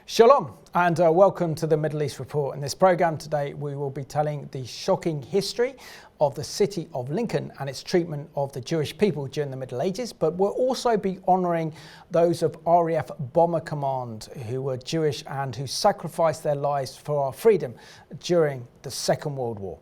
Shalom and welcome to the Middle East Report. In this programme today we will be telling the shocking history of the city of Lincoln and its treatment of the Jewish people during the Middle Ages, but we'll also be honouring those of RAF Bomber Command who were Jewish and who sacrificed their lives for our freedom during the Second World War.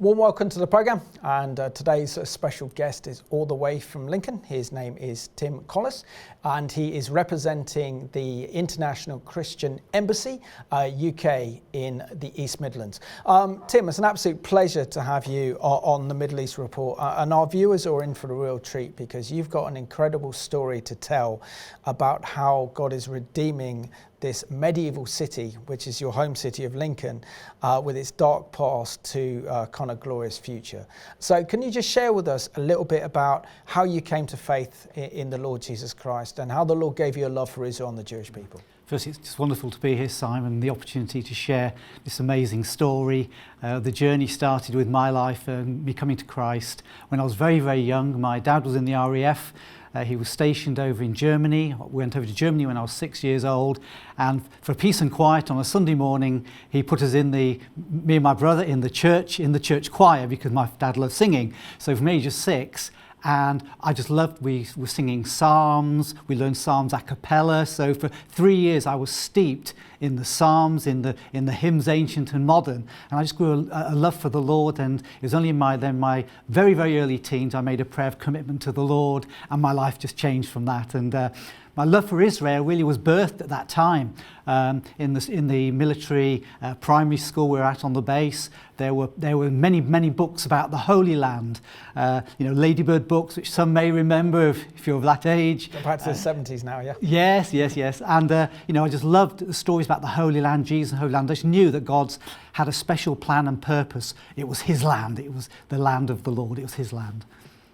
Warm welcome to the programme, and today's special guest is all the way from Lincoln. His name is Tim Collis and he is representing the International Christian Embassy, UK in the East Midlands. Tim, it's an absolute pleasure to have you on the Middle East Report, and our viewers are in for a real treat because you've got an incredible story to tell about how God is redeeming this medieval city, which is your home city of Lincoln, with its dark past to kind of glorious future. So can you just share with us a little bit about how you came to faith in the Lord Jesus Christ and how the Lord gave you a love for Israel and the Jewish people? Firstly, it's just wonderful to be here, Simon, the opportunity to share this amazing story. The journey started with my life, me coming to Christ when I was very, very young. My dad was in the RAF. He was stationed over in Germany. We went over to Germany when I was 6 years old, and for peace and quiet on a Sunday morning, he put us me and my brother in the church choir because my dad loved singing. So from age of 6, and I just loved, we were singing psalms, we learned psalms a cappella. So for 3 years I was steeped in the psalms, in the hymns, ancient and modern, and I just grew a love for the Lord. And it was only in my very, very early teens I made a prayer of commitment to the Lord, and my life just changed from that. And my love for Israel really was birthed at that time. In the military primary school we were at on the base, there were many books about the Holy Land. Ladybird books, which some may remember if you're of that age. Perhaps the 70s now, yeah. Yes. And I just loved the stories about the Holy Land, Jesus and Holy Land. I just knew that God's had a special plan and purpose. It was His land. It was the land of the Lord. It was His land.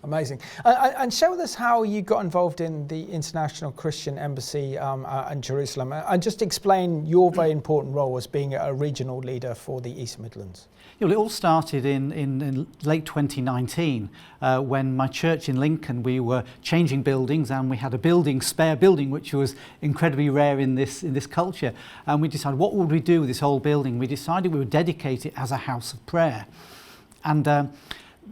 Amazing. And share with us how you got involved in the International Christian Embassy in Jerusalem, and just explain your very important role as being a regional leader for the East Midlands. It all started in late 2019 when my church in Lincoln, we were changing buildings, and we had a spare building which was incredibly rare in this culture, and we decided, what would we do with this whole building? We decided we would dedicate it as a house of prayer. And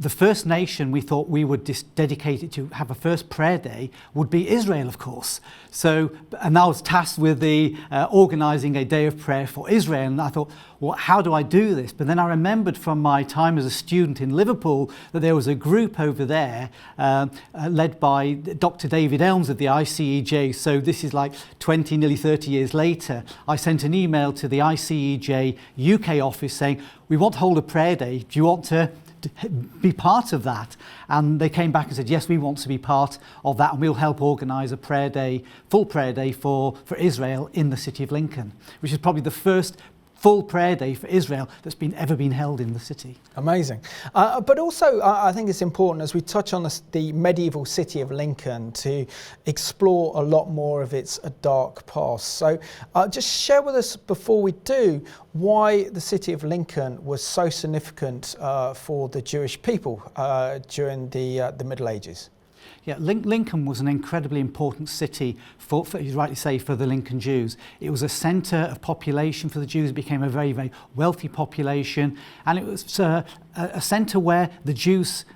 the first nation we thought we would dedicate it to have a first prayer day would be Israel, of course. So, and I was tasked with organising a day of prayer for Israel, and I thought, well, how do I do this? But then I remembered from my time as a student in Liverpool that there was a group over there led by Dr. David Elms of the ICEJUK. So this is like 20, nearly 30 years later. I sent an email to the ICEJUK UK office saying, we want to hold a prayer day. Do you want to be part of that? And they came back and said, yes, we want to be part of that, and we'll help organise a prayer day, full prayer day for Israel in the city of Lincoln, which is probably the first full prayer day for Israel that's ever been held in the city. Amazing. But also I think it's important as we touch on the medieval city of Lincoln to explore a lot more of its dark past. So just share with us before we do why the city of Lincoln was so significant for the Jewish people during the Middle Ages. Yeah, Lincoln was an incredibly important city for, you rightly say, for the Lincoln Jews. It was a centre of population for the Jews. It became a very, very wealthy population, and it was a centre where the Jews,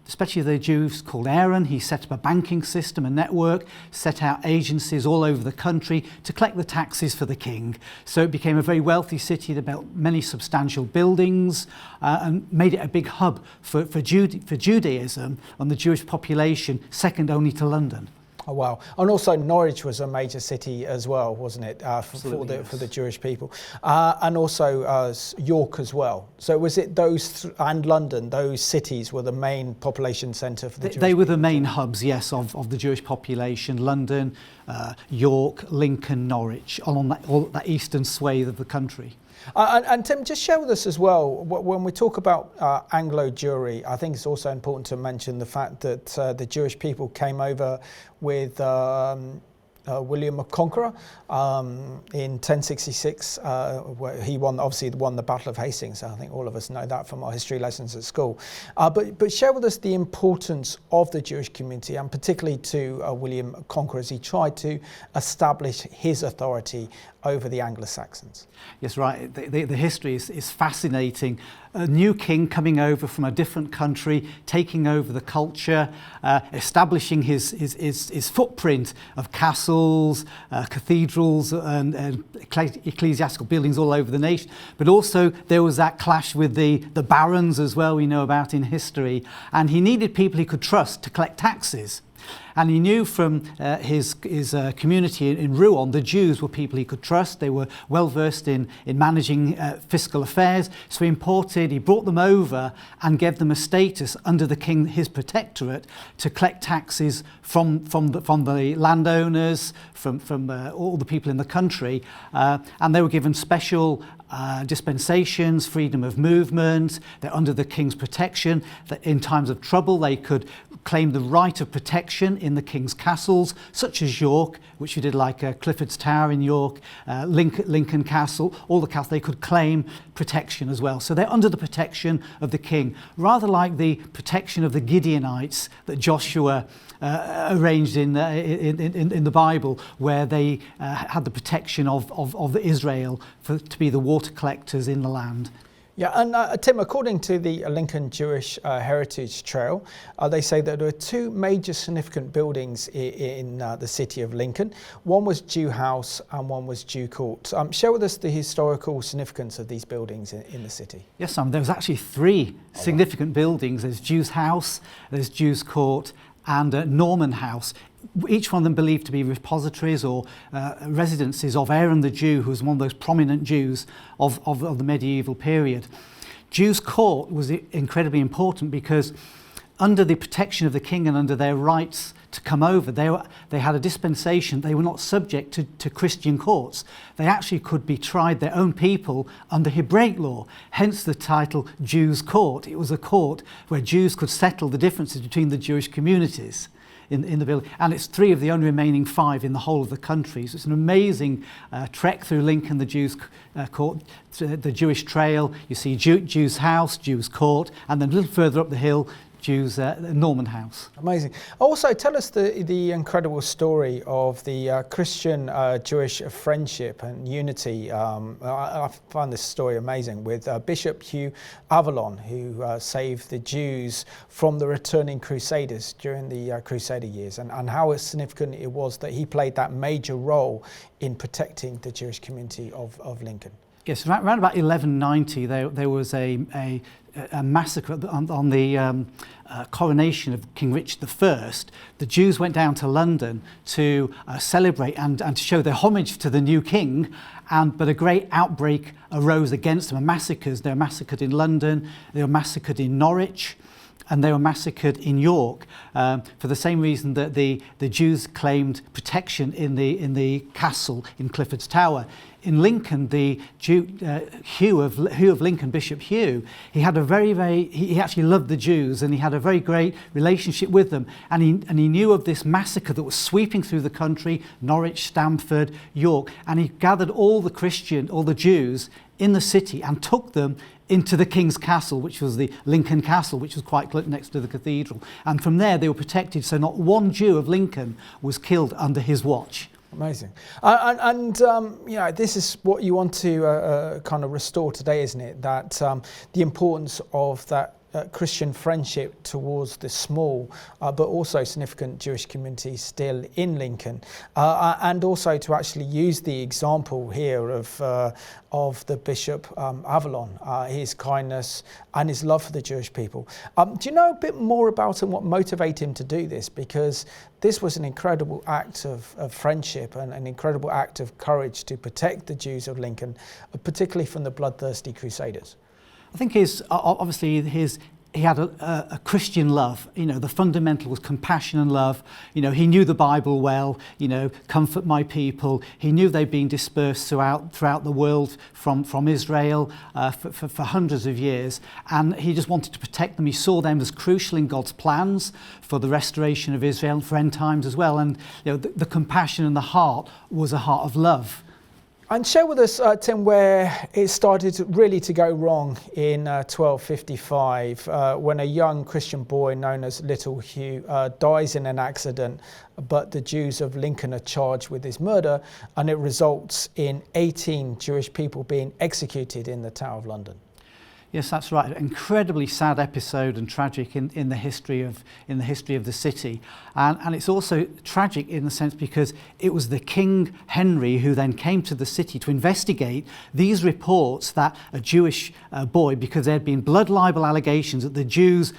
especially the Jews called Aaron, he set up a banking system, a network, set out agencies all over the country to collect the taxes for the king. So it became a very wealthy city that built many substantial buildings and made it a big hub for Judaism and the Jewish population, second only to London. Oh, wow. And also Norwich was a major city as well, wasn't it, for the Jewish people? And also York as well. So was it those, and London, those cities were the main population centre for the Jewish people? They were the main hubs, yes, of the Jewish population. London, York, Lincoln, Norwich, along all that eastern swathe of the country. And Tim, just share with us as well, when we talk about Anglo Jewry, I think it's also important to mention the fact that the Jewish people came over with William the Conqueror in 1066, where he won the Battle of Hastings. I think all of us know that from our history lessons at school. But share with us the importance of the Jewish community, and particularly to William Conqueror as he tried to establish his authority over the Anglo-Saxons. Yes, right. The history is fascinating. A new king coming over from a different country, taking over the culture, establishing his footprint of castles, cathedrals and ecclesiastical buildings all over the nation. But also there was that clash with the barons as well, we know about in history. And he needed people he could trust to collect taxes. And he knew from his community in Rouen, the Jews were people he could trust. They were well versed in managing fiscal affairs. So he brought them over and gave them a status under the king, his protectorate, to collect taxes from the landowners, from all the people in the country. And they were given special dispensations, freedom of movement. They're under the king's protection. That in times of trouble they could claim the right of protection in the king's castles, such as York, which you did, like Clifford's Tower in York, Lincoln Castle, all the castles. They could claim protection as well. So they're under the protection of the king, rather like the protection of the Gideonites that Joshua arranged in the Bible, where they had the protection of Israel to be the water collectors in the land. Yeah, and Tim, according to the Lincoln Jewish Heritage Trail, they say that there were two major significant buildings in the city of Lincoln. One was Jew House and one was Jew Court. Share with us the historical significance of these buildings in the city. Yes, Sam, there was actually three significant buildings. There's Jew's House, there's Jew's Court, and Norman House. Each one of them believed to be repositories or residences of Aaron the Jew, who was one of those prominent Jews of the medieval period. Jew's Court was incredibly important because under the protection of the king and under their rights to come over, they had a dispensation. They were not subject to Christian courts. They actually could be tried, their own people, under Hebraic law, hence the title Jew's Court. It was a court where Jews could settle the differences between the Jewish communities in the building. And it's three of the only remaining five in the whole of the country. So it's an amazing trek through Lincoln, the Jews Court, the Jewish Trail. You see Jew's House, Jew's Court, and then a little further up the hill, Jew's Norman House. Amazing. Also, tell us the incredible story of the Christian-Jewish friendship and unity. I find this story amazing, with Bishop Hugh Avalon, who saved the Jews from the returning Crusaders during the Crusader years, and how significant it was that he played that major role in protecting the Jewish community of Lincoln. Yes, around about 1190, there was a massacre on the coronation of King Richard I. The Jews went down to London to celebrate and to show their homage to the new king, but a great outbreak arose against them. Massacres. They were massacred in London, they were massacred in Norwich, and they were massacred in York for the same reason that the Jews claimed protection in the castle in Clifford's Tower. In Lincoln, the Jew, Hugh of Lincoln, Bishop Hugh, he actually loved the Jews, and he had a very great relationship with them. And he knew of this massacre that was sweeping through the country, Norwich, Stamford, York, and he gathered all the Jews in the city and took them into the King's Castle, which was the Lincoln Castle, which was quite next to the cathedral. And from there they were protected, so not one Jew of Lincoln was killed under his watch. Amazing. This is what you want to kind of restore today, isn't it? That the importance of that Christian friendship towards the small but also significant Jewish community still in Lincoln, and also to actually use the example here of the Bishop Avalon, his kindness and his love for the Jewish people. Do you know a bit more about him, what motivated him to do this? Because this was an incredible act of friendship and an incredible act of courage to protect the Jews of Lincoln, particularly from the bloodthirsty Crusaders. I think he had a Christian love. You know, the fundamental was compassion and love. You know, he knew the Bible well. You know, comfort my people. He knew they'd been dispersed throughout the world from Israel for hundreds of years, and he just wanted to protect them. He saw them as crucial in God's plans for the restoration of Israel and for end times as well. And you know, the compassion and the heart was a heart of love. And share with us, Tim, where it started really to go wrong in 1255 when a young Christian boy known as Little Hugh dies in an accident, but the Jews of Lincoln are charged with his murder, and it results in 18 Jewish people being executed in the Tower of London. Yes, that's right. An incredibly sad episode and tragic in the history of the city, and it's also tragic in the sense because it was the King Henry who then came to the city to investigate these reports that a Jewish boy, because there had been blood libel allegations that the Jews,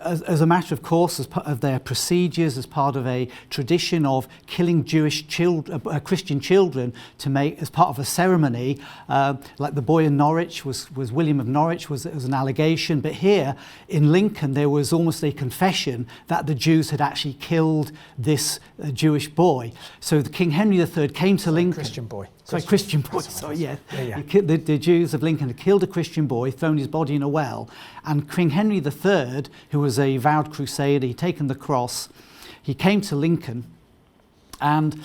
as a matter of course, as part of their procedures, as part of a tradition of killing Jewish children, Christian children, to make as part of a ceremony, like the boy in Norwich was William of Norwich was an allegation, but here in Lincoln there was almost a confession that the Jews had actually killed this Jewish boy. So the King Henry III came to Lincoln. Christian boy. Christian boy. Sorry, yeah. The Jews of Lincoln had killed a Christian boy, thrown his body in a well, and King Henry III, who was a vowed crusader, he'd taken the cross, he came to Lincoln, and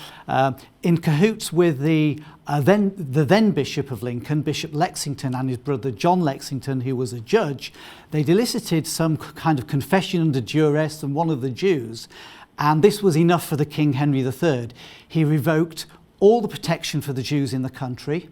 in cahoots with the then Bishop of Lincoln, Bishop Lexington, and his brother John Lexington, who was a judge, they'd elicited some kind of confession under duress from one of the Jews, and this was enough for the King Henry III. He revoked all the protection for the Jews in the country.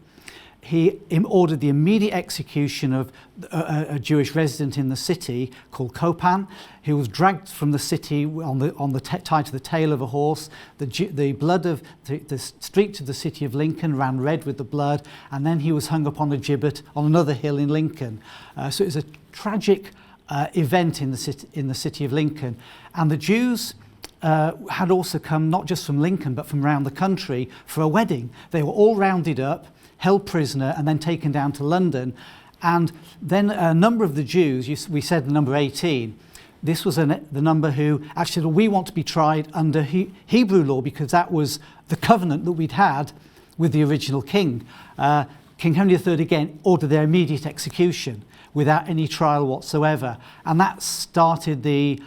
He ordered the immediate execution of a Jewish resident in the city called Copan, who was dragged from the city tied to the tail of a horse. The blood of the streets of the city of Lincoln ran red with the blood, and then he was hung up on a gibbet on another hill in Lincoln. So it was a tragic event in the city of Lincoln, and the Jews had also come not just from Lincoln but from around the country for a wedding. They were all rounded up, held prisoner, and then taken down to London. And then a number of the Jews, we said the number 18, this was the number who actually said, we want to be tried under Hebrew law because that was the covenant that we'd had with the original king. King Henry III again ordered their immediate execution without any trial whatsoever. And that started the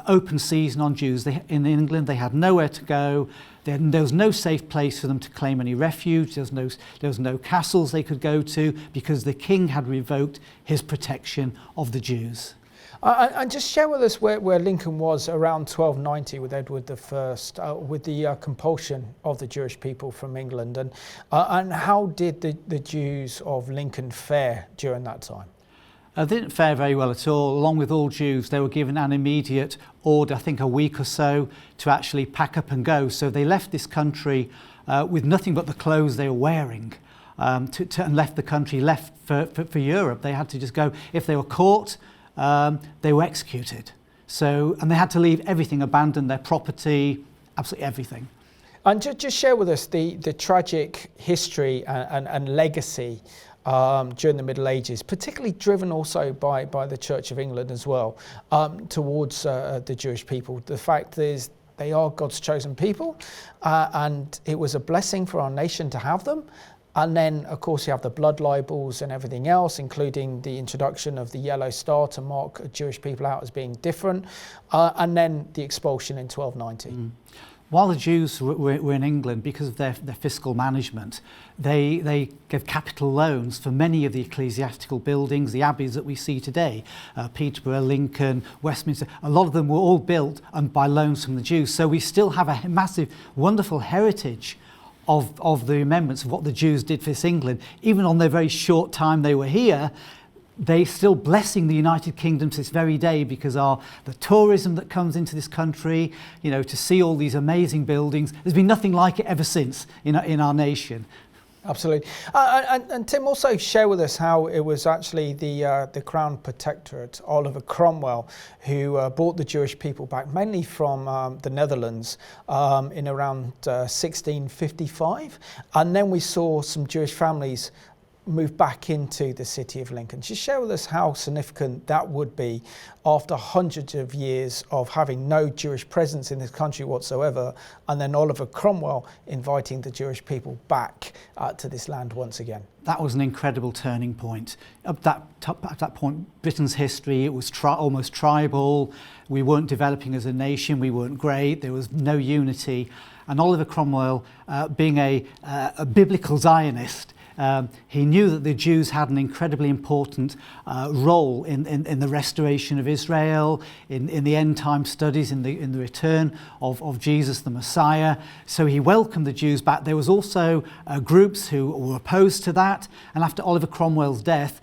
open season on Jews. In England, they had nowhere to go. There was no safe place for them to claim any refuge. There was no castles they could go to because the king had revoked his protection of the Jews. And just share with us where Lincoln was around 1290 with Edward I, with the compulsion of the Jewish people from England, and how did the Jews of Lincoln fare during that time? They didn't fare very well at all. Along with all Jews, they were given an immediate order, I think a week or so, to actually pack up and go. So they left this country with nothing but the clothes they were wearing, and left the country, left for Europe. They had to just go. If they were caught, they were executed. And they had to leave everything, abandon their property, absolutely everything. And just share with us the tragic history and legacy during the Middle Ages, particularly driven also by the Church of England as well, towards the Jewish people. The fact is they are God's chosen people, and it was a blessing for our nation to have them. And then, of course, you have the blood libels and everything else, including the introduction of the yellow star to mark Jewish people out as being different, and then the expulsion in 1290. While the Jews were in England, because of their fiscal management, they gave capital loans for many of the ecclesiastical buildings, the abbeys that we see today, Peterborough, Lincoln, Westminster. A lot of them were all built by loans from the Jews. So we still have a massive, wonderful heritage of the remembrance of what the Jews did for this England. Even on their very short time they were here, they still blessing the United Kingdom to this very day because of the tourism that comes into this country, you know, to see all these amazing buildings. There's been nothing like it ever since in our nation. Absolutely. And Tim, also share with us how it was actually the Crown Protectorate, Oliver Cromwell, who brought the Jewish people back, mainly from the Netherlands, in around 1655. And then we saw some Jewish families move back into the city of Lincoln. Just share with us how significant that would be after hundreds of years of having no Jewish presence in this country whatsoever, and then Oliver Cromwell inviting the Jewish people back to this land once again. That was an incredible turning point. At that point, Britain's history, it was almost tribal. We weren't developing as a nation. We weren't great. There was no unity. And Oliver Cromwell, being a biblical Zionist, he knew that the Jews had an incredibly important role in the restoration of Israel, in the end time studies, in the return of Jesus the Messiah. So he welcomed the Jews back. There was also groups who were opposed to that, and after Oliver Cromwell's death,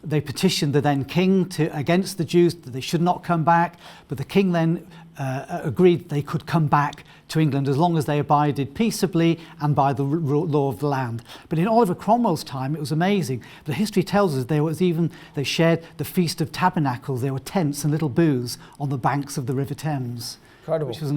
they petitioned the then king against the Jews that they should not come back, but the king then agreed they could come back to England as long as they abided peaceably and by the law of the land. But in Oliver Cromwell's time, it was amazing. The history tells us they shared the Feast of Tabernacles. There were tents and little booths on the banks of the River Thames. Incredible. Which was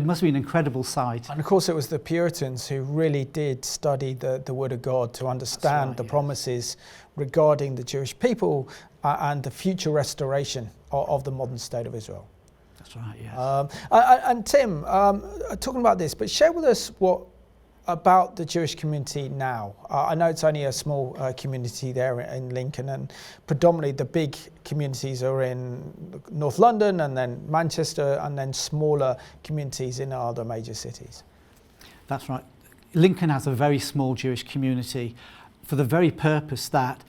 must be an incredible sight. And of course it was the Puritans who really did study the Word of God to understand the promises regarding the Jewish people and the future restoration of the modern state of Israel. That's right, yes. And Tim, talking about this, but share with us what about the Jewish community now. I know it's only a small community there in Lincoln, and predominantly the big communities are in North London and then Manchester, and then smaller communities in other major cities. That's right. Lincoln has a very small Jewish community for the very purpose that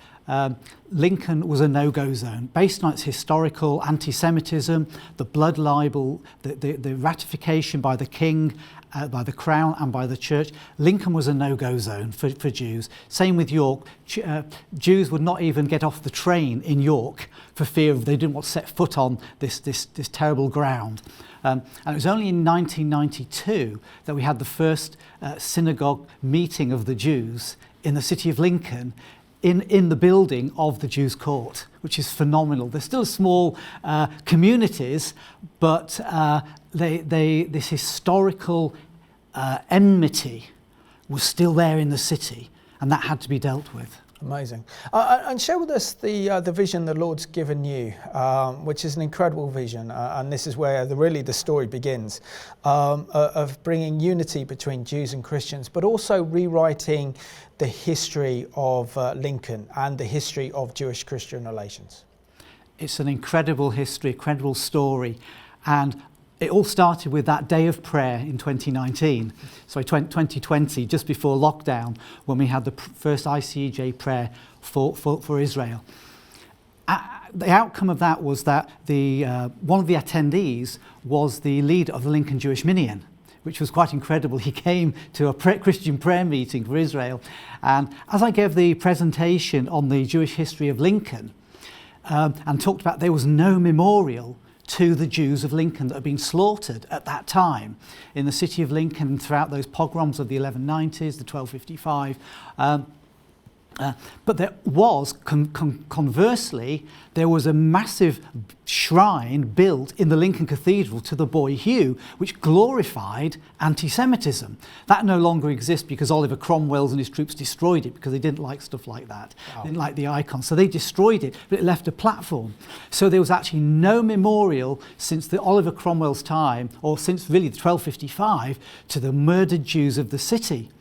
Lincoln was a no-go zone based on its historical anti-Semitism, the blood libel, the ratification by the king, by the crown and by the church. Lincoln was a no-go zone for Jews. Same with York. Jews would not even get off the train in York for fear of they didn't want to set foot on this terrible ground. And it was only in 1992 that we had the first synagogue meeting of the Jews in the city of Lincoln, in the building of the Jews' court, which is phenomenal. They're still small communities, but this historical enmity was still there in the city, and that had to be dealt with. Amazing. And share with us the vision the Lord's given you, which is an incredible vision, and this is where really the story begins, of bringing unity between Jews and Christians, but also rewriting the history of Lincoln and the history of Jewish-Christian relations. It's an incredible history, incredible story, and it all started with that day of prayer in 2019, so 2020, just before lockdown, when we had the first ICEJUK prayer for Israel. The outcome of that was that one of the attendees was the leader of the Lincoln Jewish Minyan, which was quite incredible. He came to a Christian prayer meeting for Israel, and as I gave the presentation on the Jewish history of Lincoln, and talked about there was no memorial to the Jews of Lincoln that had been slaughtered at that time in the city of Lincoln and throughout those pogroms of the 1190s, the 1255. But there was, conversely, there was a massive shrine built in the Lincoln Cathedral to the boy Hugh, which glorified anti-Semitism. That no longer exists because Oliver Cromwell and his troops destroyed it because they didn't like stuff like that. Wow. They didn't like the icons. So they destroyed it, but it left a platform. So there was actually no memorial since the Oliver Cromwell's time, or since really the 1255, to the murdered Jews of the city.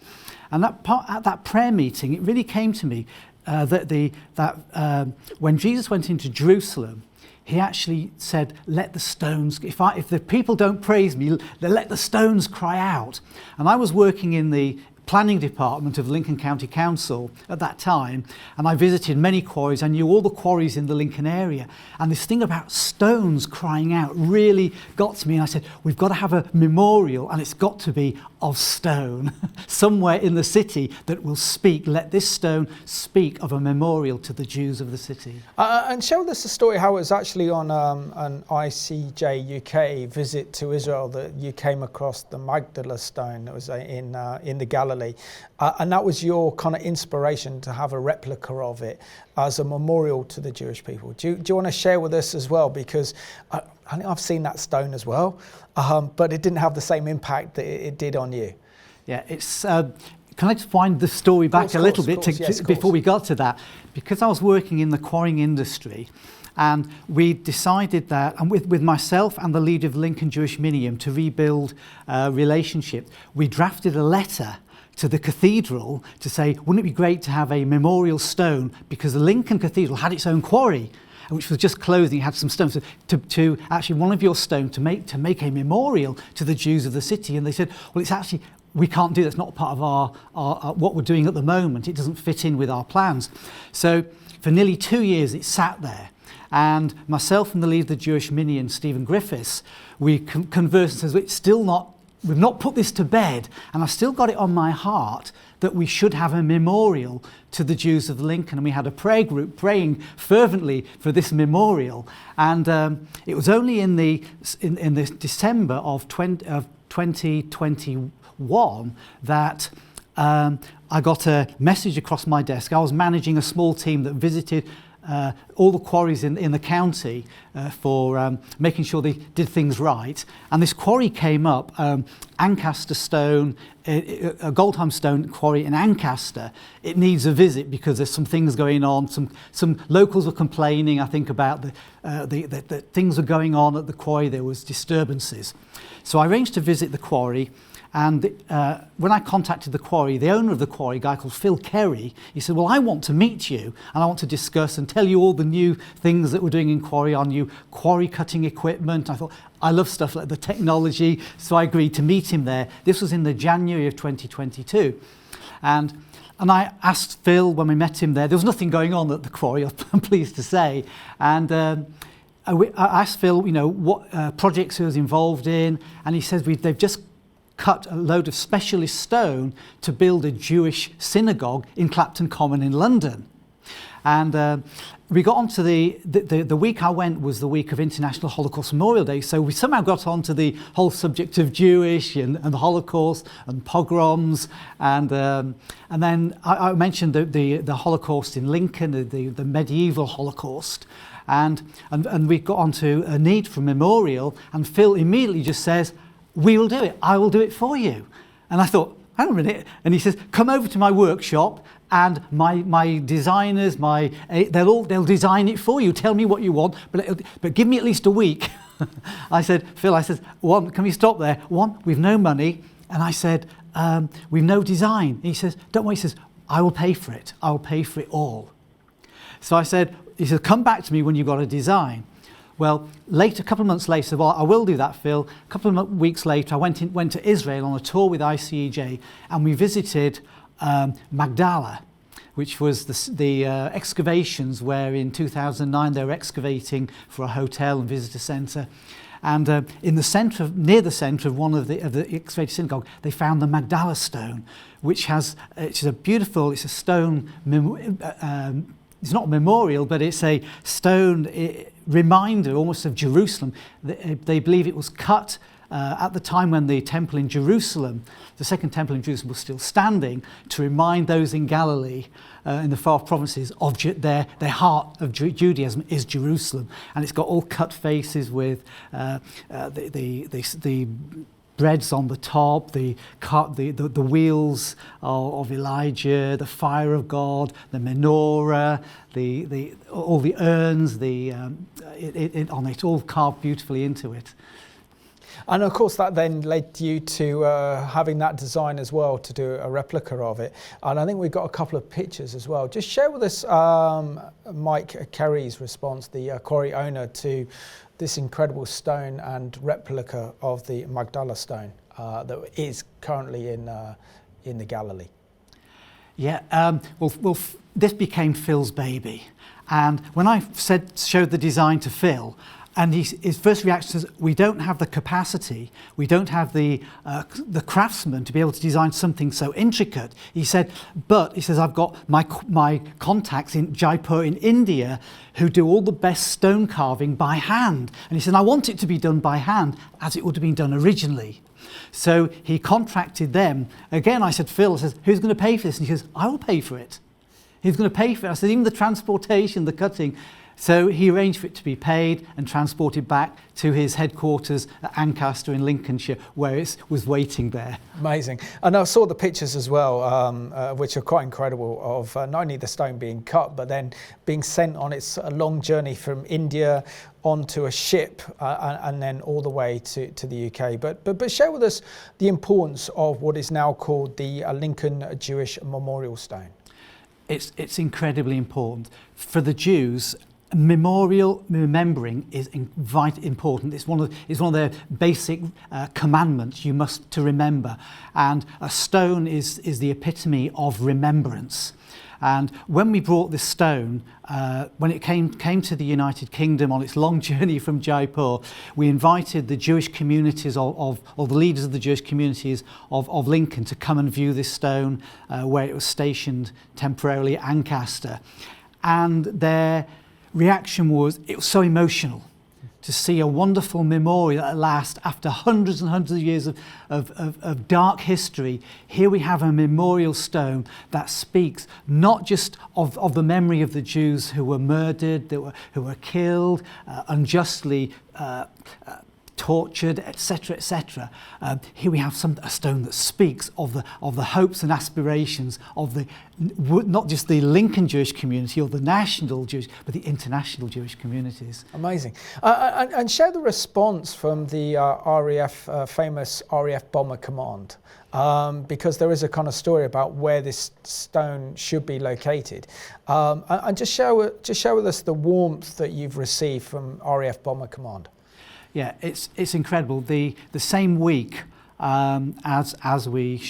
And at that prayer meeting, it really came to me that when Jesus went into Jerusalem, he actually said, "Let the stones. If the people don't praise me, let the stones cry out." And I was working in the planning department of Lincoln County Council at that time, and I visited many quarries. I knew all the quarries in the Lincoln area, and this thing about stones crying out really got to me, and I said, we've got to have a memorial, and it's got to be of stone somewhere in the city that will speak. Let this stone speak of a memorial to the Jews of the city. And show us the story how it was actually on an ICEJUK visit to Israel that you came across the Magdala stone that was in the Galilee, and that was your kind of inspiration to have a replica of it as a memorial to the Jewish people. Do you want to share with us as well, because I've seen that stone as well, but it didn't have the same impact that it did on you. Yeah, it's. Can I just wind the story back a little bit before we got to that? Because I was working in the quarrying industry, and we decided that, and with myself and the leader of Lincoln Jewish Minium to rebuild relationship, we drafted a letter to the cathedral to say, wouldn't it be great to have a memorial stone, because the Lincoln Cathedral had its own quarry, which was just closing, had some stones, so to actually one of your stones to make a memorial to the Jews of the city. And they said, well, it's actually, we can't do that. It's not part of our what we're doing at the moment. It doesn't fit in with our plans. So for nearly 2 years, it sat there. And myself and the leader of the Jewish Minion, Stephen Griffiths, we conversed and says, it's still not, we've not put this to bed. And I've still got it on my heart that we should have a memorial to the Jews of Lincoln. And we had a prayer group praying fervently for this memorial. And it was only in the December of 2021 that I got a message across my desk. I was managing a small team that visited all the quarries in the county for making sure they did things right. And this quarry came up, Ancaster Stone, a Goldheim Stone quarry in Ancaster. It needs a visit because there's some things going on. Some locals were complaining, I think, about the things were going on at the quarry. There was disturbances. So I arranged to visit the quarry. And when I contacted the quarry, the owner of the quarry, a guy called Phil Kerry, he said, well, I want to meet you and I want to discuss and tell you all the new things that we're doing in quarry, our new quarry cutting equipment. I thought, I love stuff like the technology, so I agreed to meet him there. This was in the January of 2022. And I asked Phil when we met him there was nothing going on at the quarry, I'm pleased to say. And I asked Phil, what projects he was involved in, and he says they've just cut a load of specialist stone to build a Jewish synagogue in Clapton Common in London. And we got onto the week I went was the week of International Holocaust Memorial Day, so we somehow got onto the whole subject of Jewish and the Holocaust and pogroms, and then I mentioned the Holocaust in Lincoln, the medieval Holocaust, and we got onto a need for a memorial, and Phil immediately just says, we will do it. I will do it for you. And I thought, hang on a minute. And he says, come over to my workshop and my designers, they'll design it for you. Tell me what you want, but give me at least a week. I said, Phil, one, can we stop there? One, we've no money. And I said, we've no design. And he says, don't worry. He says, I will pay for it. I will pay for it all. So he said, come back to me when you've got a design. Well, a couple of months later, well, I will do that, Phil. A couple of weeks later, I went to Israel on a tour with ICEJ, and we visited Magdala, which was the excavations where in 2009 they were excavating for a hotel and visitor centre. And near the centre of one of the excavated synagogue, they found the Magdala stone, which it's a stone. It's not a memorial, but it's a stone reminder almost of Jerusalem. They believe it was cut at the time when the temple in Jerusalem, the second temple in Jerusalem, was still standing, to remind those in Galilee, in the far provinces, of their heart of Judaism is Jerusalem. And it's got all cut faces with the breads on the top, the wheels of Elijah, the fire of God, the menorah, all the urns, on it, all carved beautifully into it. And of course that then led you to having that design as well, to do a replica of it. And I think we've got a couple of pictures as well. Just share with us Mike Kerry's response, the quarry owner, to this incredible stone and replica of the Magdala stone that is currently in the Galilee. Yeah, this became Phil's baby. And when I showed the design to Phil, and his first reaction is, we don't have the capacity, we don't have the craftsmen to be able to design something so intricate. He says, I've got my contacts in Jaipur in India who do all the best stone carving by hand. And he said, I want it to be done by hand as it would have been done originally. So he contracted them. Again, I said, Phil, who's going to pay for this? And he says, I will pay for it. He's going to pay for it. I said, even the transportation, the cutting. So he arranged for it to be paid and transported back to his headquarters at Ancaster in Lincolnshire, where it was waiting there. Amazing. And I saw the pictures as well, which are quite incredible, of not only the stone being cut, but then being sent on its long journey from India onto a ship and then all the way to the UK. But share with us the importance of what is now called the Lincoln Jewish Memorial Stone. It's incredibly important. For the Jews, remembering is vitally important. It's one of their basic commandments you must to remember. And a stone is the epitome of remembrance. And when we brought this stone, when it came to the United Kingdom on its long journey from Jaipur, we invited the Jewish communities or the leaders of the Jewish communities of Lincoln to come and view this stone where it was stationed temporarily at Ancaster. And their reaction was, it was so emotional to see a wonderful memorial at last, after hundreds and hundreds of years of dark history. Here we have a memorial stone that speaks not just of the memory of the Jews who were murdered, who were killed, unjustly tortured, etc., etc. Here we have a stone that speaks of the hopes and aspirations of not just the Lincoln Jewish community or the national Jewish, but the international Jewish communities. Amazing. And share the response from the RAF, famous RAF Bomber Command, because there is a kind of story about where this stone should be located. And just share with us the warmth that you've received from RAF Bomber Command. Yeah, it's incredible. The same week as we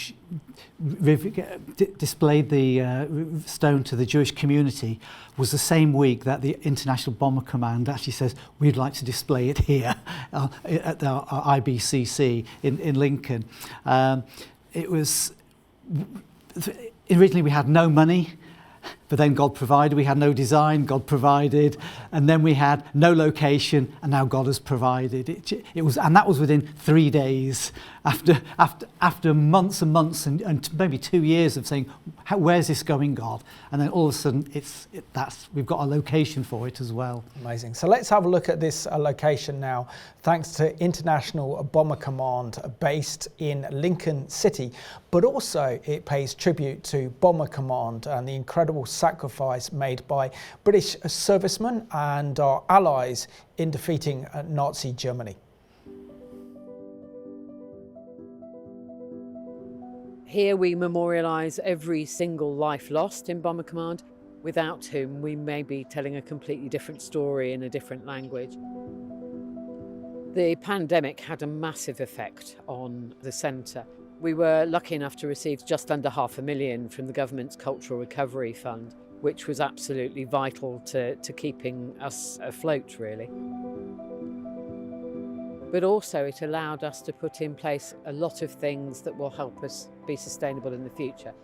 displayed the stone to the Jewish community was the same week that the International Bomber Command actually says, we'd like to display it here at the IBCC in Lincoln. It was, originally we had no money, but then God provided. We had no design, God provided, and then we had no location, and now God has provided. It was, and that was within 3 days, after months and months and maybe 2 years of saying, where's this going, God? And then all of a sudden, we've got a location for it as well. Amazing. So let's have a look at this location now, thanks to International Bomber Command based in Lincoln City, but also it pays tribute to Bomber Command and the incredible sacrifice made by British servicemen and our allies in defeating Nazi Germany. Here we memorialise every single life lost in Bomber Command, without whom we may be telling a completely different story in a different language. The pandemic had a massive effect on the centre. We were lucky enough to receive just under £500,000 from the government's Cultural Recovery Fund, which was absolutely vital to keeping us afloat, really. But also it allowed us to put in place a lot of things that will help us be sustainable in the future.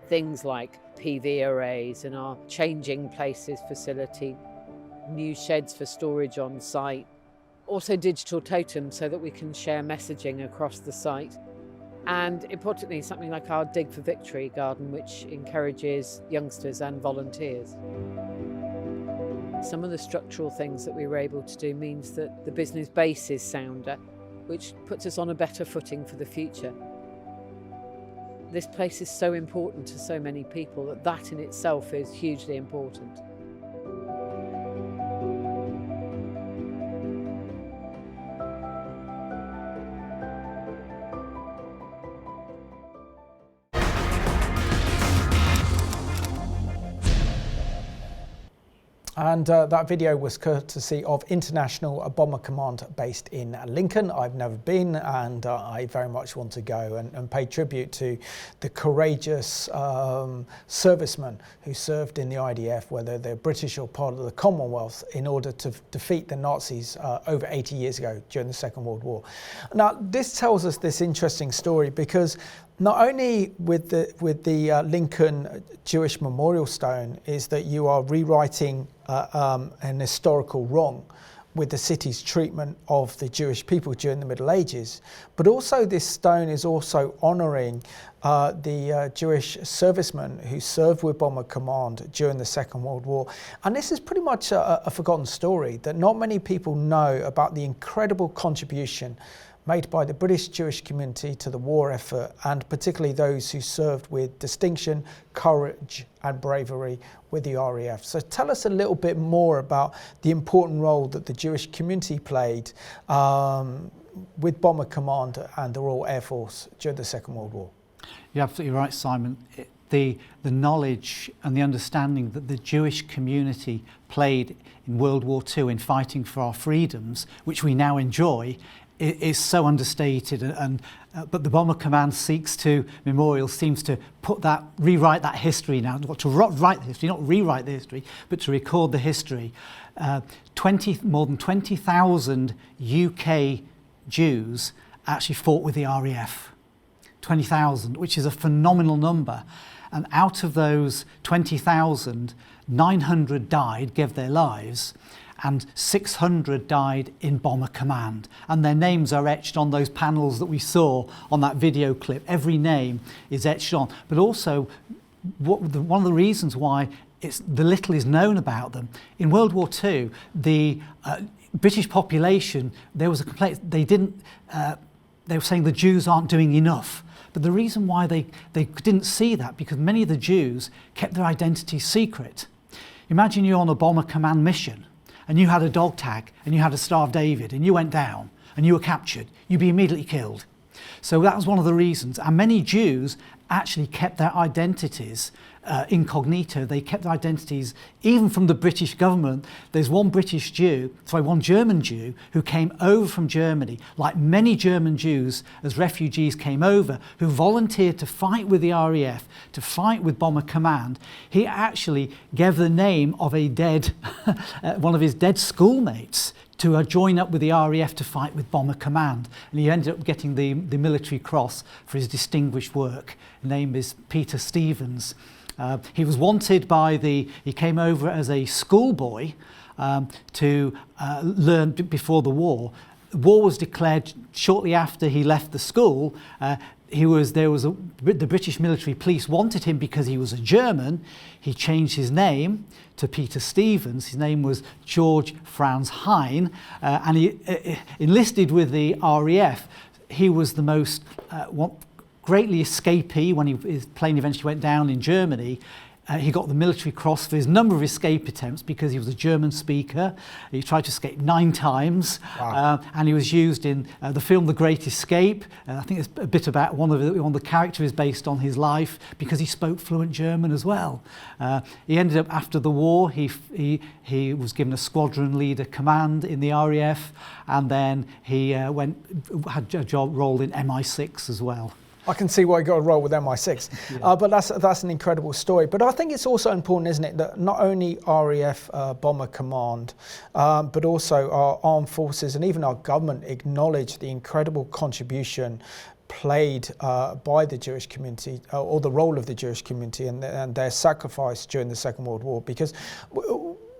Things like PV arrays and our changing places facility, new sheds for storage on site, also digital totems so that we can share messaging across the site. And importantly, something like our Dig for Victory garden, which encourages youngsters and volunteers. Some of the structural things that we were able to do means that the business base is sounder, which puts us on a better footing for the future. This place is so important to so many people that in itself is hugely important. And that video was courtesy of International Bomber Command based in Lincoln. I've never been, and I very much want to go and pay tribute to the courageous servicemen who served in the IDF, whether they're British or part of the Commonwealth, in order to defeat the Nazis over 80 years ago during the Second World War. Now, this tells us this interesting story because not only with the Lincoln Jewish Memorial Stone is that you are rewriting an historical wrong with the city's treatment of the Jewish people during the Middle Ages, but also this stone is also honouring the Jewish servicemen who served with Bomber Command during the Second World War. And this is pretty much a forgotten story that not many people know about the incredible contribution made by the British Jewish community to the war effort, and particularly those who served with distinction, courage and bravery with the RAF. So tell us a little bit more about the important role that the Jewish community played with Bomber Command and the Royal Air Force during the Second World War. You're absolutely right, Simon. The knowledge and the understanding that the Jewish community played in World War II in fighting for our freedoms, which we now enjoy, is so understated, but the Bomber Command seems to rewrite that history now, to write the history, not rewrite the history, but to record the history. More than 20,000 UK Jews actually fought with the RAF. 20,000, which is a phenomenal number. And out of those 20,000, 900 died, gave their lives, and 600 died in Bomber Command. And their names are etched on those panels that we saw on that video clip. Every name is etched on. But also, one of the reasons why the little is known about them, in World War II, the British population, there was a complaint, they were saying the Jews aren't doing enough. But the reason why they didn't see that, because many of the Jews kept their identities secret. Imagine you're on a Bomber Command mission, and you had a dog tag, and you had a Star of David, and you went down, and you were captured, you'd be immediately killed. So that was one of the reasons. And many Jews actually kept their identities incognito. They kept their identities even from the British government. There's one German Jew who came over from Germany, like many German Jews as refugees came over, who volunteered to fight with the RAF, to fight with Bomber Command. He actually gave the name of a dead, one of his dead schoolmates, to join up with the RAF to fight with Bomber Command. And he ended up getting the military cross for his distinguished work. His name is Peter Stevens. He was wanted he came over as a schoolboy to learn before the war. The war was declared shortly after he left the school. The British military police wanted him because he was a German. He changed his name to Peter Stevens. His name was George Franz Hein, and he enlisted with the RAF. He was the most greatly escapee when his plane eventually went down in Germany. He got the military cross for his number of escape attempts because he was a German speaker. He tried to escape 9 times. Wow. And he was used in the film The Great Escape. I think it's a bit about one of the characters is based on his life because he spoke fluent German as well. He ended up, after the war, he was given a squadron leader command in the RAF, and then he had a role in MI6 as well. I can see why you got a role with MI6, yeah. But that's an incredible story. But I think it's also important, isn't it, that not only RAF Bomber Command, but also our armed forces and even our government acknowledge the incredible contribution played by the Jewish community, or the role of the Jewish community and their sacrifice during the Second World War, because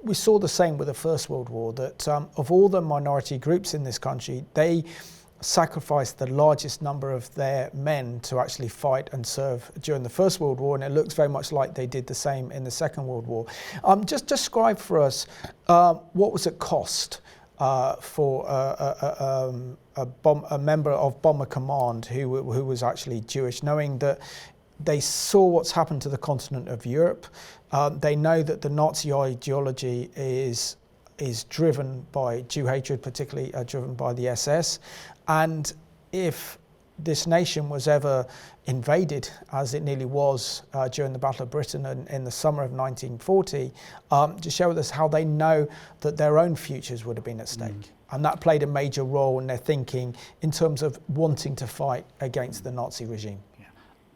we saw the same with the First World War, that of all the minority groups in this country, they sacrificed the largest number of their men to actually fight and serve during the First World War, and it looks very much like they did the same in the Second World War. Just describe for us what was it cost for a member of Bomber Command who was actually Jewish, knowing that they saw what's happened to the continent of Europe. They know that the Nazi ideology is driven by Jew hatred, particularly driven by the SS. And if this nation was ever invaded, as it nearly was during the Battle of Britain in the summer of 1940, to show us how they know that their own futures would have been at stake. And that played a major role in their thinking in terms of wanting to fight against the Nazi regime.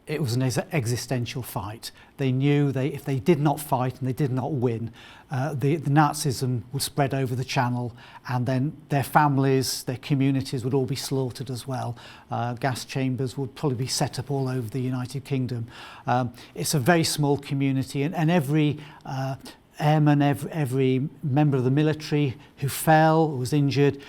It was an existential fight. They knew if they did not fight and they did not win, the Nazism would spread over the Channel, and then their families, their communities would all be slaughtered as well. Gas chambers would probably be set up all over the United Kingdom. It's a very small community, and every airman, every member of the military who fell, was injured,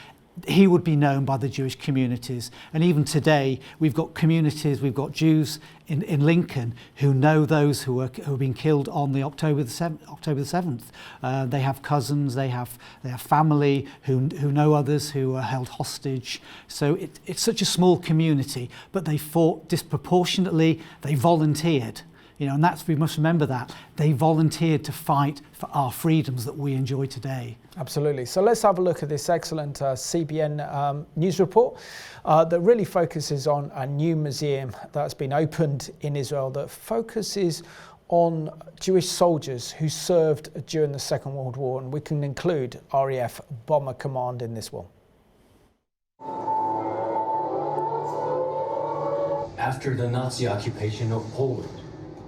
he would be known by the Jewish communities. And even today, we've got communities, we've got Jews in Lincoln who know those who have been killed on the October the 7th. They have cousins, they have family who know others who are held hostage. So it's such a small community, but they fought disproportionately, they volunteered. You know, and we must remember that. They volunteered to fight for our freedoms that we enjoy today. Absolutely. So let's have a look at this excellent CBN news report that really focuses on a new museum that's been opened in Israel that focuses on Jewish soldiers who served during the Second World War, and we can include RAF Bomber Command in this one. After the Nazi occupation of Poland,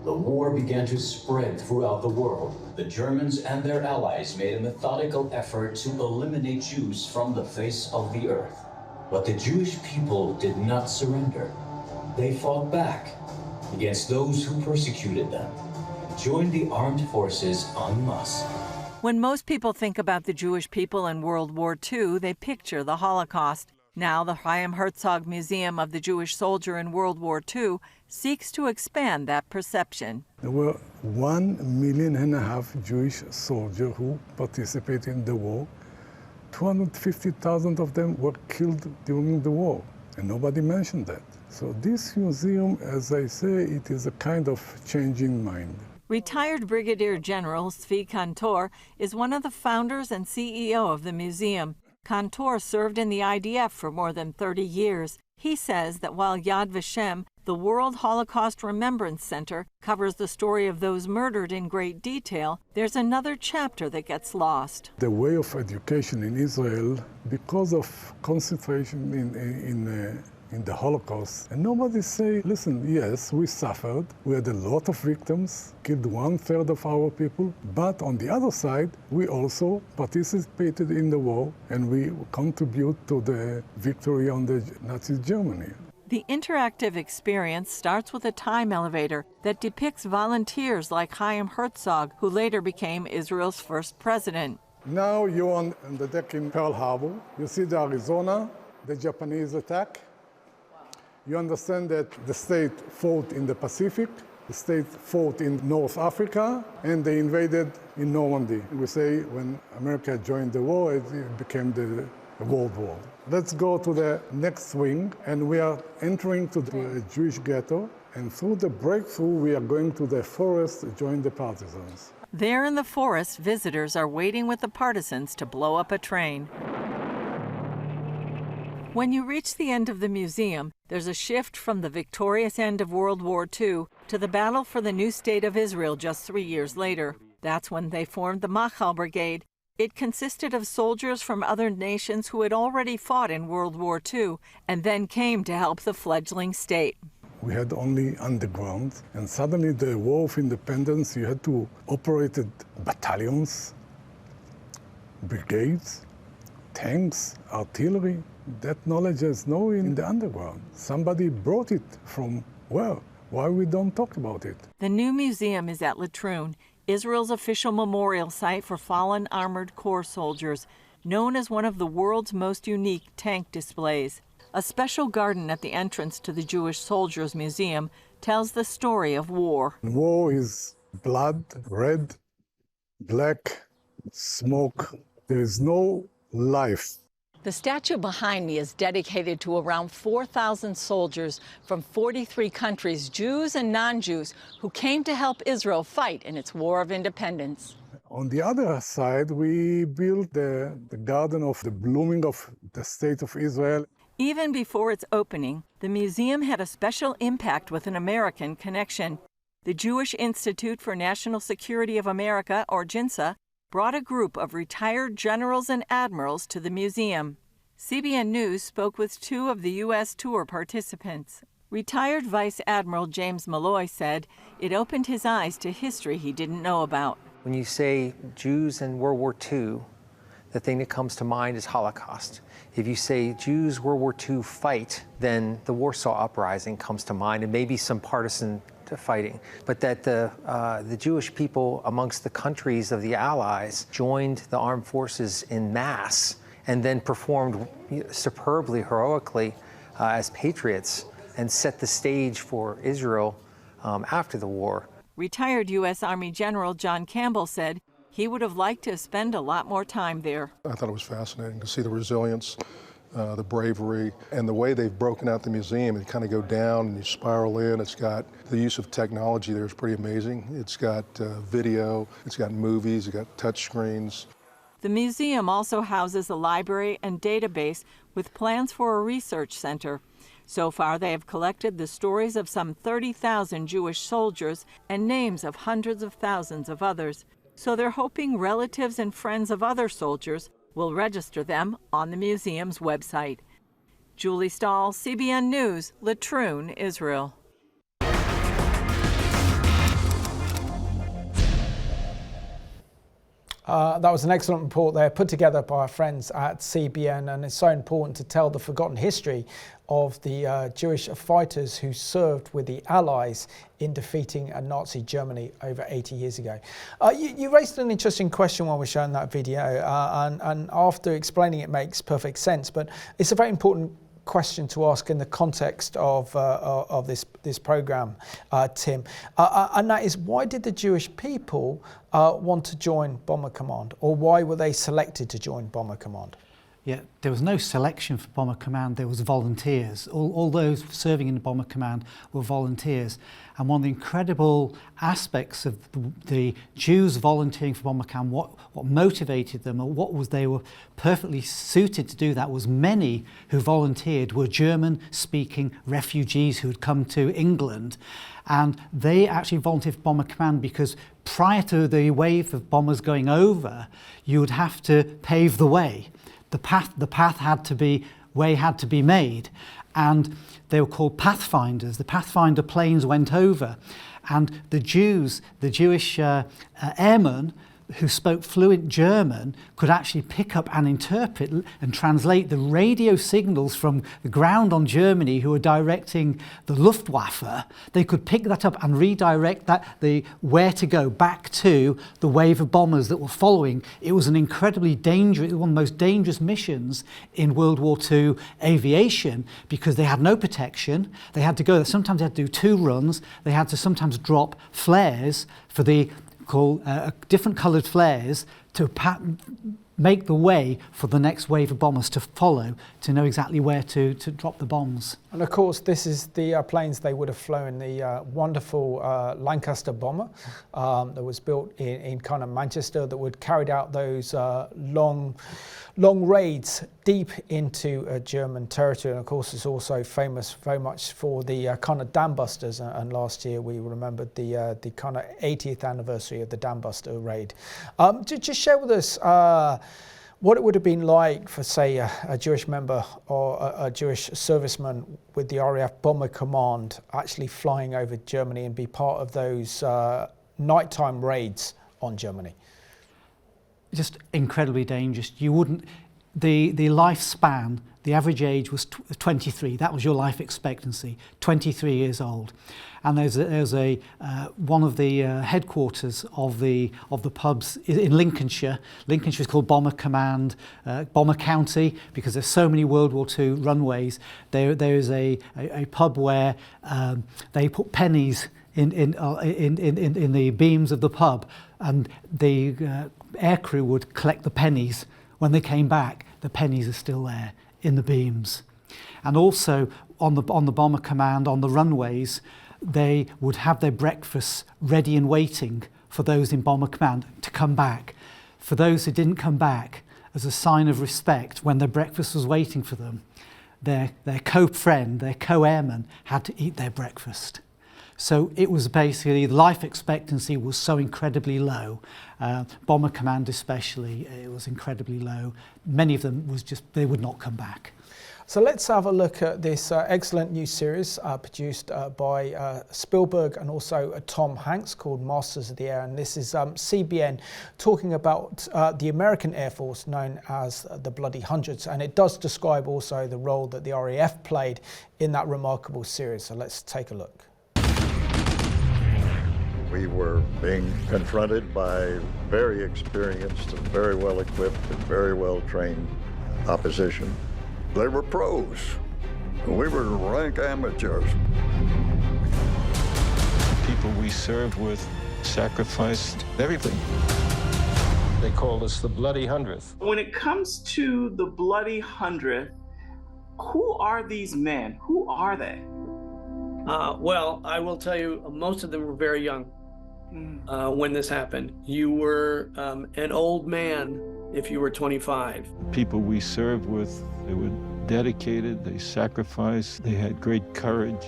the war began to spread throughout the world. The Germans and their allies made a methodical effort to eliminate Jews from the face of the earth. But the Jewish people did not surrender. They fought back against those who persecuted them, joined the armed forces en masse. When most people think about the Jewish people in World War II, they picture the Holocaust. Now, the Chaim Herzog Museum of the Jewish Soldier in World War II seeks to expand that perception. There were 1.5 million Jewish soldiers who participated in the war. 250,000 of them were killed during the war, and nobody mentioned that. So this museum, as I say, it is a kind of changing mind. Retired Brigadier General Zvi Kantor is one of the founders and CEO of the museum. Kantor served in the IDF for more than 30 years. He says that while Yad Vashem, the World Holocaust Remembrance Center, covers the story of those murdered in great detail, there's another chapter that gets lost. The way of education in Israel, because of concentration in the Holocaust, and nobody say, listen, yes, we suffered, we had a lot of victims, killed 1/3 of our people, but on the other side, we also participated in the war and we contribute to the victory on the Nazi Germany. The interactive experience starts with a time elevator that depicts volunteers like Chaim Herzog, who later became Israel's first president. Now you're on the deck in Pearl Harbor. You see the Arizona, the Japanese attack. You understand that the state fought in the Pacific, the state fought in North Africa, and they invaded in Normandy. We say when America joined the war, it became the World War. Let's go to the next wing, and we are entering to the Jewish ghetto, and through the breakthrough, we are going to the forest to join the partisans. There in the forest, visitors are waiting with the partisans to blow up a train. When you reach the end of the museum, there's a shift from the victorious end of World War II to the battle for the new state of Israel just 3 years later. That's when they formed the Machal Brigade. It consisted of soldiers from other nations who had already fought in World War II and then came to help the fledgling state. We had only underground, and suddenly the War of Independence, you had to operate battalions, brigades, tanks, artillery. That knowledge is no in the underground. Somebody brought it from where? Why we don't talk about it? The new museum is at Latrun, Israel's official memorial site for fallen Armored Corps soldiers, known as one of the world's most unique tank displays. A special garden at the entrance to the Jewish Soldiers Museum tells the story of war. War is blood, red, black, smoke. There is no life. The statue behind me is dedicated to around 4,000 soldiers from 43 countries, Jews and non-Jews, who came to help Israel fight in its war of independence. On the other side, we built the garden of the blooming of the state of Israel. Even before its opening, the museum had a special impact with an American connection. The Jewish Institute for National Security of America, or JINSA, brought a group of retired generals and admirals to the museum. CBN News spoke with two of the U.S. tour participants. Retired Vice Admiral James Malloy said it opened his eyes to history he didn't know about. When you say Jews in World War II, the thing that comes to mind is Holocaust. If you say Jews World War II fight, then the Warsaw Uprising comes to mind, and maybe some partisan fighting. But that the Jewish people amongst the countries of the Allies joined the armed forces in mass and then performed superbly, heroically as patriots and set the stage for Israel after the war. Retired U.S. Army General John Campbell said he would have liked to spend a lot more time there. I thought it was fascinating to see the resilience, the bravery, and the way they've broken out the museum. You kind of go down and you spiral in. It's got the use of technology there is pretty amazing. It's got video, it's got movies, it's got touch screens. The museum also houses a library and database with plans for a research center. So far, they have collected the stories of some 30,000 Jewish soldiers and names of hundreds of thousands of others. So they're hoping relatives and friends of other soldiers will register them on the museum's website. Julie Stahl, CBN News, Latrun, Israel. That was an excellent report there, put together by our friends at CBN, and it's so important to tell the forgotten history of the Jewish fighters who served with the Allies in defeating Nazi Germany over 80 years ago. You raised an interesting question while we were showing that video, and after explaining it makes perfect sense, but it's a very important question to ask in the context of this program, Tim, and that is, why did the Jewish people want to join Bomber Command, or why were they selected to join Bomber Command? Yeah, there was no selection for Bomber Command, there was volunteers. All those serving in the Bomber Command were volunteers. And one of the incredible aspects of the Jews volunteering for Bomber Command, what motivated them, or they were perfectly suited to do that, was many who volunteered were German-speaking refugees who had come to England. And they actually volunteered for Bomber Command because prior to the wave of bombers going over, you would have to pave the way. The path had to be made, and they were called Pathfinders. The Pathfinder planes went over, and the Jewish airmen who spoke fluent German could actually pick up and interpret and translate the radio signals from the ground on Germany who were directing the Luftwaffe. They could pick that up and redirect where to go back to the wave of bombers that were following. It was an incredibly dangerous, one of the most dangerous missions in World War II aviation, because they had no protection. They had to go there. Sometimes they had to do 2 runs. They had to sometimes drop flares for different coloured flares to make the way for the next wave of bombers to follow, to know exactly where to drop the bombs. And of course, this is the planes they would have flown, the wonderful Lancaster bomber that was built in kind of Manchester, that would carried out those long raids deep into German territory. And of course, it's also famous very much for the kind of dam busters. And last year we remembered the kind of 80th anniversary of the dam buster raid. Just share with us what it would have been like for, say, a Jewish member or a Jewish serviceman with the RAF Bomber Command actually flying over Germany and be part of those nighttime raids on Germany. Just incredibly dangerous. You wouldn't, the lifespan, the average age was 23. That was your life expectancy, 23 years old. And there's one of the headquarters of the pubs in Lincolnshire. Lincolnshire is called Bomber Command, Bomber County, because there's so many World War II runways. There is a pub where they put pennies in the beams of the pub, and the aircrew would collect the pennies. When they came back, the pennies are still there in the beams. And also on the Bomber Command, on the runways, they would have their breakfasts ready and waiting for those in Bomber Command to come back. For those who didn't come back, as a sign of respect, when their breakfast was waiting for them, their co-friend, their co-airman, had to eat their breakfast. So it was basically, life expectancy was so incredibly low. Bomber Command especially, it was incredibly low. Many of them was just, they would not come back. So let's have a look at this excellent new series produced by Spielberg and also Tom Hanks called Masters of the Air. And this is CBN talking about the American Air Force known as the Bloody Hundreds. And it does describe also the role that the RAF played in that remarkable series. So let's take a look. We were being confronted by very experienced and very well equipped and very well trained opposition. They were pros. We were rank amateurs. People we served with sacrificed everything. They called us the Bloody Hundredth. When it comes to the Bloody Hundredth, who are these men? Who are they? Well, I will tell you, most of them were very young when this happened. You were an old man if you were 25. People we served with, they were dedicated, they sacrificed, they had great courage.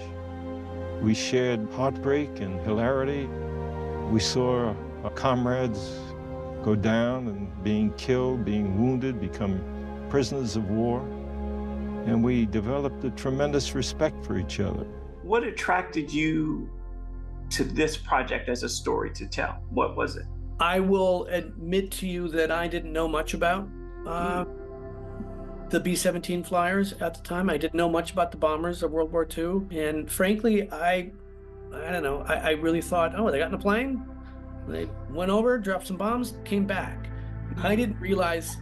We shared heartbreak and hilarity. We saw our comrades go down and being killed, being wounded, become prisoners of war. And we developed a tremendous respect for each other. What attracted you to this project as a story to tell? What was it? I will admit to you that I didn't know much about the B-17 flyers at the time. I didn't know much about the bombers of World War II. And frankly, I don't know, I really thought, oh, they got in a plane, they went over, dropped some bombs, came back. I didn't realize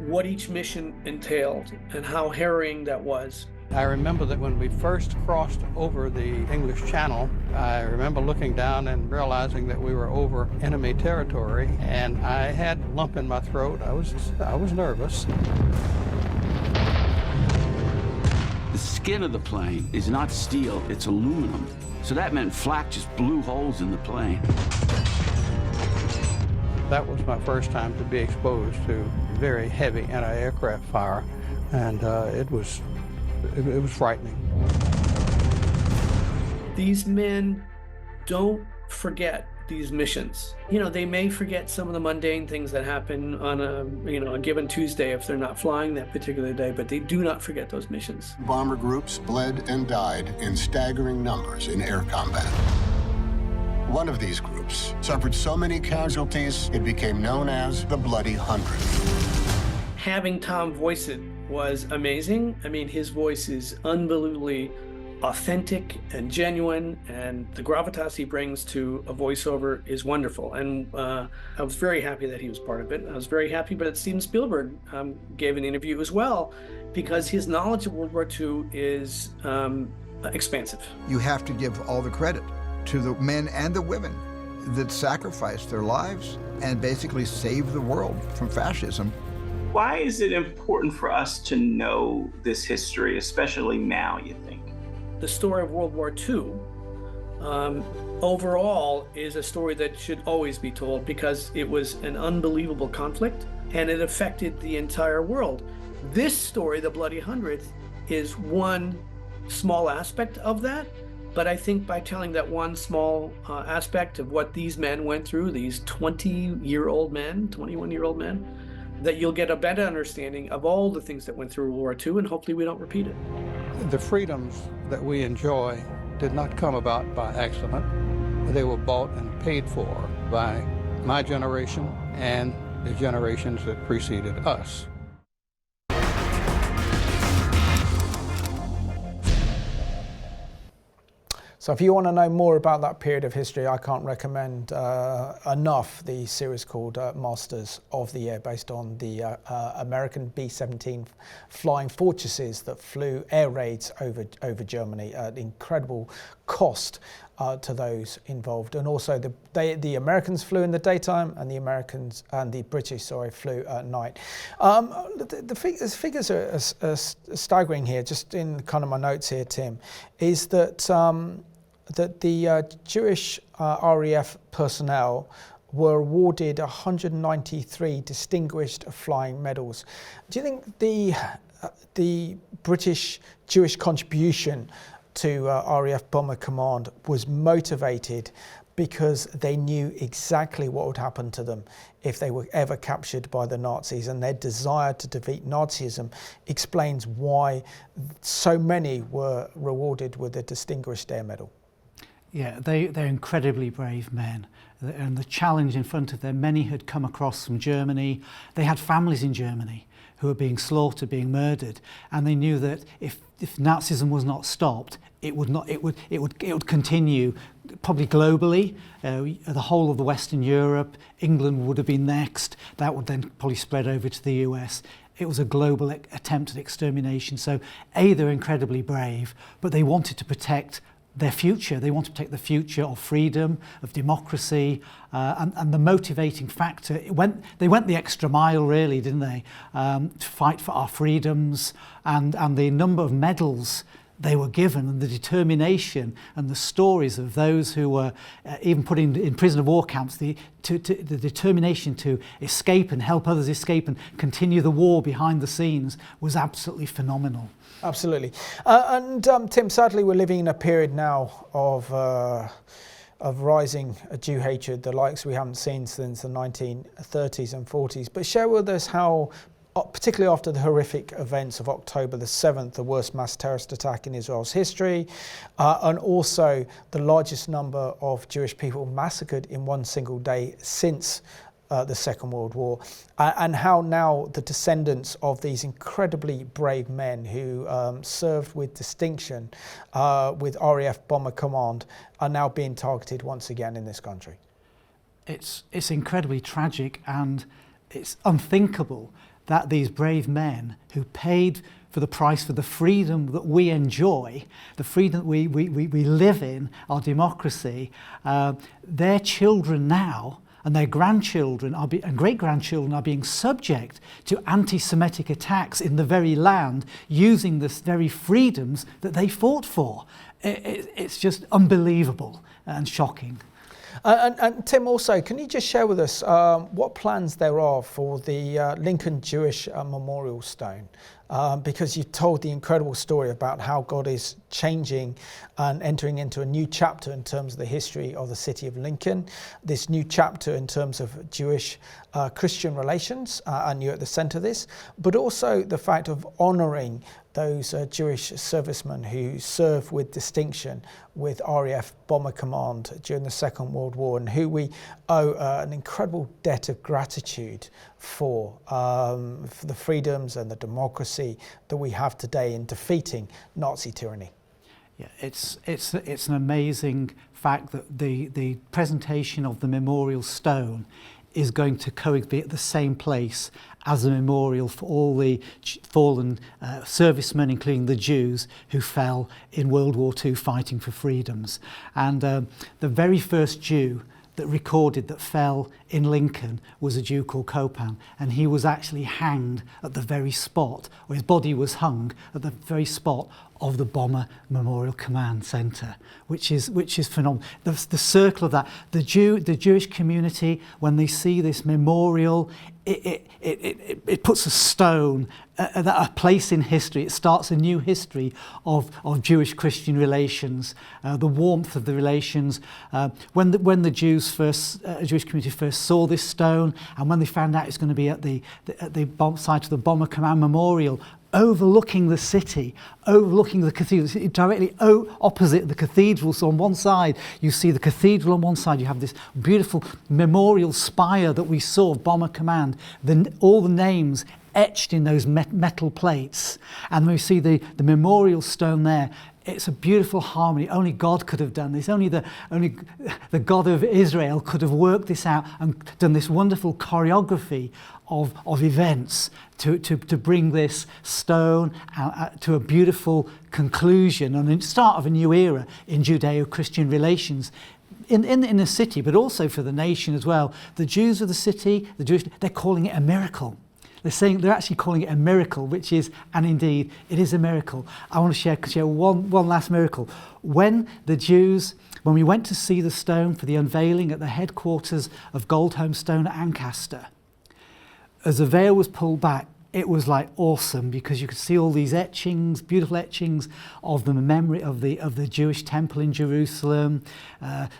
what each mission entailed and how harrowing that was. I remember that when we first crossed over the English Channel, I remember looking down and realizing that we were over enemy territory, and I had a lump in my throat. I was nervous. The skin of the plane is not steel, it's aluminum. So that meant flak just blew holes in the plane. That was my first time to be exposed to very heavy anti-aircraft fire, and it was frightening. These men don't forget these missions. You know, they may forget some of the mundane things that happen on a given Tuesday if they're not flying that particular day, but they do not forget those missions. Bomber groups bled and died in staggering numbers in air combat. One of these groups suffered so many casualties, it became known as the Bloody Hundred. Having Tom voice it was amazing. I mean, his voice is unbelievably authentic and genuine, and the gravitas he brings to a voiceover is wonderful. And I was very happy that he was part of it. I was very happy that Steven Spielberg gave an interview as well, because his knowledge of World War II is expansive. You have to give all the credit to the men and the women that sacrificed their lives and basically saved the world from fascism. Why is it important for us to know this history, especially now, you think? The story of World War II overall is a story that should always be told, because it was an unbelievable conflict and it affected the entire world. This story, the Bloody Hundredth, is one small aspect of that, but I think by telling that one small aspect of what these men went through, these 20-year-old men, 21-year-old men, that you'll get a better understanding of all the things that went through World War II, and hopefully we don't repeat it. The freedoms that we enjoy did not come about by accident. They were bought and paid for by my generation and the generations that preceded us. So if you want to know more about that period of history, I can't recommend enough the series called Masters of the Air, based on the American B-17 flying fortresses that flew air raids over Germany at incredible cost to those involved. And also the Americans flew in the daytime, and the British flew at night. The figures are staggering here. Just in kind of my notes here, Tim, is that that the Jewish RAF personnel were awarded 193 distinguished flying medals. Do you think the British Jewish contribution to RAF Bomber Command was motivated because they knew exactly what would happen to them if they were ever captured by the Nazis, and their desire to defeat Nazism explains why so many were rewarded with a Distinguished Air Medal. Yeah, they're incredibly brave men, and the challenge in front of them, many had come across from Germany. They had families in Germany who were being slaughtered, being murdered, and they knew that if Nazism was not stopped, it would continue, probably globally. The whole of the Western Europe, England would have been next. That would then probably spread over to the US. It was a global attempt at extermination. So, they're incredibly brave, but they wanted to protect their future. They want to protect the future of freedom, of democracy, and the motivating factor. They went the extra mile, really, didn't they, to fight for our freedoms, and the number of medals they were given, and the determination and the stories of those who were even put in prisoner of war camps, the determination to escape and help others escape and continue the war behind the scenes was absolutely phenomenal. Absolutely. And Tim, sadly we're living in a period now of rising Jew hatred, the likes we haven't seen since the 1930s and 40s. But share with us how, particularly after the horrific events of October the 7th, the worst mass terrorist attack in Israel's history, and also the largest number of Jewish people massacred in one single day since the Second World War, and how now the descendants of these incredibly brave men who served with distinction with RAF Bomber Command are now being targeted once again in this country. It's incredibly tragic, and it's unthinkable that these brave men who paid for the price for the freedom that we enjoy, the freedom that we live in, our democracy, their children now and their grandchildren and great-grandchildren are being subject to anti-Semitic attacks in the very land using the very freedoms that they fought for. It's just unbelievable and shocking. And Tim, also, can you just share with us what plans there are for the Lincoln Jewish Memorial Stone? Because you told the incredible story about how God is changing and entering into a new chapter in terms of the history of the city of Lincoln, this new chapter in terms of Jewish Christian relations, and you're at the centre of this, but also the fact of honouring those Jewish servicemen who served with distinction with RAF Bomber Command during the Second World War, and who we owe an incredible debt of gratitude for the freedoms and the democracy that we have today in defeating Nazi tyranny. Yeah, it's an amazing fact that the presentation of the memorial stone is going to be at the same place as a memorial for all the fallen servicemen, including the Jews who fell in World War II fighting for freedoms. And the very first Jew that recorded that fell in Lincoln was a Jew called Copan, and he was actually hanged at the very spot, or his body was hung at the very spot of the Bomber Memorial Command Centre, which is phenomenal. The circle of that, the Jewish community, when they see this memorial, it puts a stone, a place in history. It starts a new history of Jewish-Christian relations, the warmth of the relations. When the Jewish community first saw this stone, and when they found out it's going to be at the site of the Bomber Command Memorial, overlooking the city, overlooking the cathedral, directly opposite the cathedral. So on one side, you see the cathedral on one side, you have this beautiful memorial spire that we saw of Bomber Command, all the names etched in those metal plates. And we see the memorial stone there. It's a beautiful harmony. Only God could have done this. Only the God of Israel could have worked this out and done this wonderful choreography of events to bring this stone to a beautiful conclusion and the start of a new era in Judeo-Christian relations in the city, but also for the nation as well. The Jews of the city, they're calling it a miracle. They're actually calling it a miracle, which is, and indeed, it is a miracle. I want to share one last miracle. When we went to see the stone for the unveiling at the headquarters of Goldholm Stone at Ancaster, as the veil was pulled back, it was like awesome, because you could see all these etchings, beautiful etchings of the memory of the Jewish temple in Jerusalem,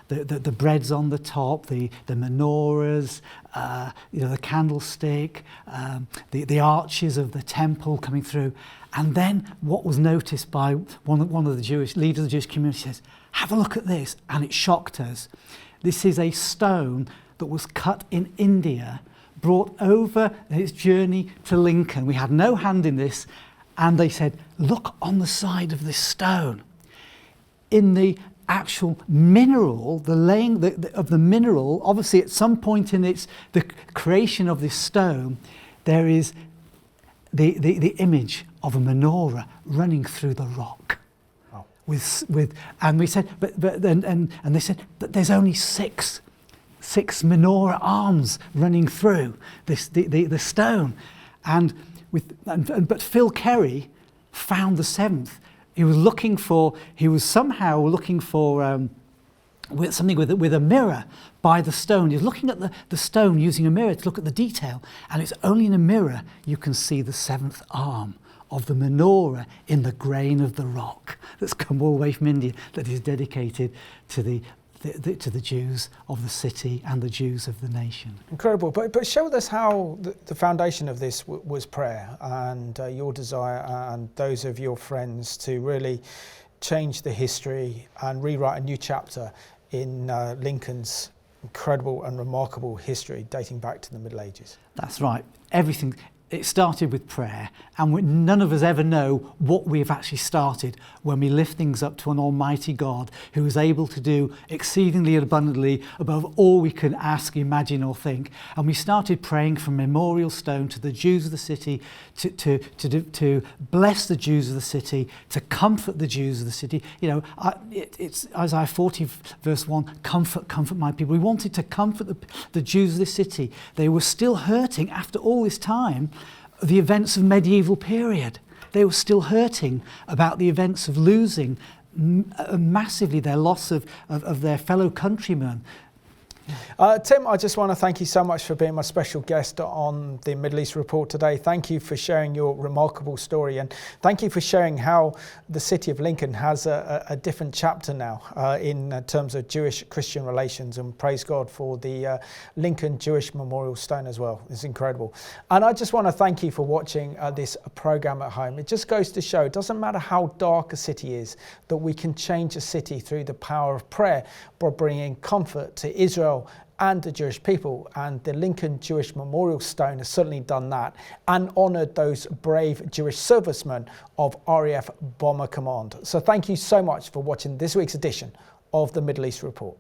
the breads on the top, the menorahs, the candlestick, the arches of the temple coming through. And then what was noticed by one of the Jewish leaders of the Jewish community says, have a look at this, and it shocked us. This is a stone that was cut in India, brought over its journey to Lincoln. We had no hand in this, and they said, look on the side of this stone. In the actual mineral, the laying of the mineral, obviously at some point in the creation of this stone, there is the image of a menorah running through the rock. Oh. And we said, and they said, but there's only six menorah arms running through the stone, but Phil Kerry found the seventh. He was somehow looking for something with a mirror by the stone. He was looking at the stone using a mirror to look at the detail, and it's only in a mirror you can see the seventh arm of the menorah in the grain of the rock that's come all the way from India, that is dedicated to the Jews of the city and the Jews of the nation. Incredible. But show us how the foundation of this was prayer, and your desire and those of your friends to really change the history and rewrite a new chapter in Lincoln's incredible and remarkable history dating back to the Middle Ages. That's right. Everything. It started with prayer, and none of us ever know what we've actually started when we lift things up to an almighty God who is able to do exceedingly abundantly above all we can ask, imagine or think. And we started praying from memorial stone to the Jews of the city, to bless the Jews of the city, to comfort the Jews of the city. It's Isaiah 40 verse 1, comfort my people. We wanted to comfort the Jews of the city. They were still hurting after all this time. The events of medieval period. They were still hurting about the events of losing massively their loss of their fellow countrymen. Tim, I just want to thank you so much for being my special guest on the Middle East Report today. Thank you for sharing your remarkable story, and thank you for sharing how the city of Lincoln has a different chapter now in terms of Jewish-Christian relations, and praise God for the Lincoln Jewish Memorial Stone as well. It's incredible. And I just want to thank you for watching this program at home. It just goes to show, it doesn't matter how dark a city is, that we can change a city through the power of prayer by bringing comfort to Israel and the Jewish people, and the Lincoln Jewish Memorial Stone has certainly done that and honoured those brave Jewish servicemen of RAF Bomber Command. So thank you so much for watching this week's edition of the Middle East Report.